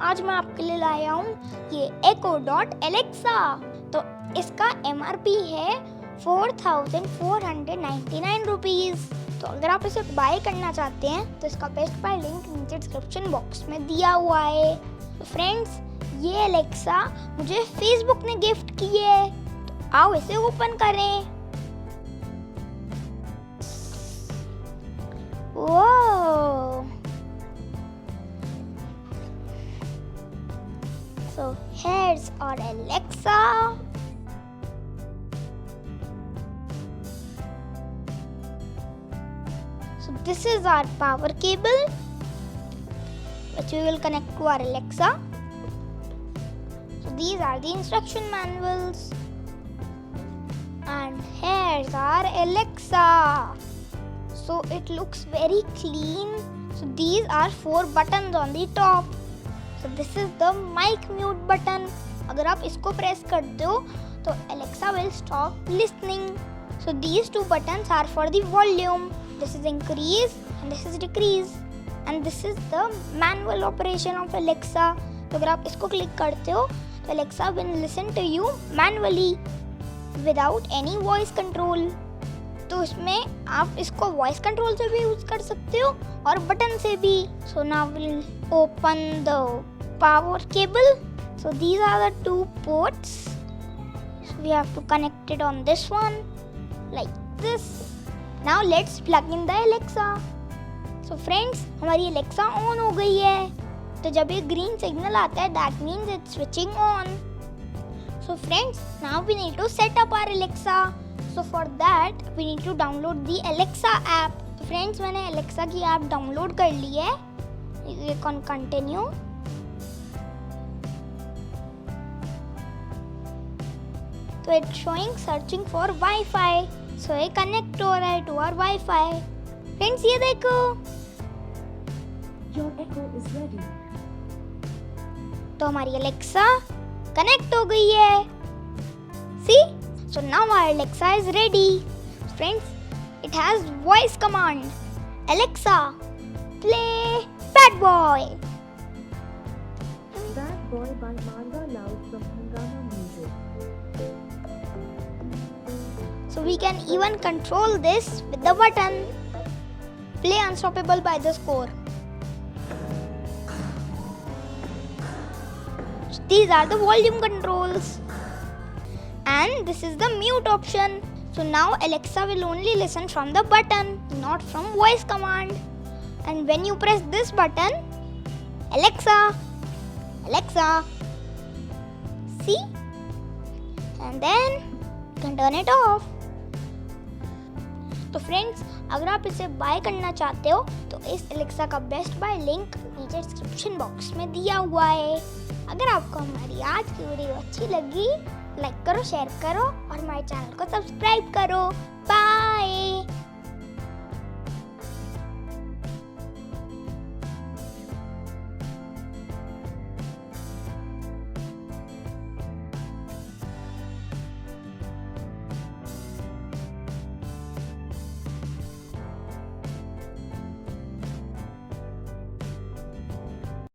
आज मैं आपके लिए लाया हूँ ये echo.alexa। तो इसका MRP है 4,499 रुपीज़। तो अगर आप इसे बाय करना चाहते हैं तो इसका बेस्ट बाय लिंक नीचे डिस्क्रिप्शन बॉक्स में दिया हुआ है। तो फ्रेंड्स, ये एलेक्सा मुझे फेसबुक ने गिफ्ट की है, तो आओ इसे ओपन करें। Whoa! So here's our Alexa. So this is our power cable which we will connect to our Alexa. So these are the instruction manuals. And here's our Alexa. So it looks very clean. So these are 4 buttons on the top. So this is the mic mute button. अगर आप इसको press करते हो तो Alexa will stop listening. So these 2 buttons are for the volume. This is increase and this is decrease. And this is the manual operation of Alexa. तो अगर आप इसको क्लिक करते हो तो Alexa will listen to you manually without any voice control. तो इसमें आप इसको वॉइस कंट्रोल से भी यूज कर सकते हो और बटन से भी। So now will open the power cable. So these are the 2 ports. So we have to connect it on this one like this. Now let's plug in the Alexa. So friends, हमारी Alexa on हो गई है। तो जब ये green signal आता है that means it's switching on. So friends, now we need to set up our Alexa. So for that we need to download the Alexa app. तो friends, मैंने Alexa की ऐप डाउनलोड कर ली है। You can continue. तो it's showing searching for Wi-Fi. So ये connect हो रहा है to our Wi-Fi. Friends, ये देखो। Your Echo is ready. तो हमारी Alexa कनेक्ट हो गई है। See? So now our Alexa is ready. Friends, it has voice command. Alexa, play Bad Boy. Bad Boy by Manga Loud from Hangama Music. So we can even control this with the button. Play Unstoppable by the Score. So these are the volume controls. And this is the mute option. So now Alexa will only listen from the button, not from voice command. And when you press this button, Alexa, Alexa, see? And then you can turn it off. तो friends, अगर आप इसे bye करना चाहते हो तो इस Alexa का बेस्ट बाय लिंक नीचे डिस्क्रिप्शन बॉक्स में दिया हुआ है। अगर आपको हमारी आज की वीडियो अच्छी लगी, लाइक करो, शेयर करो और हमारे चैनल को सब्सक्राइब करो। बाय।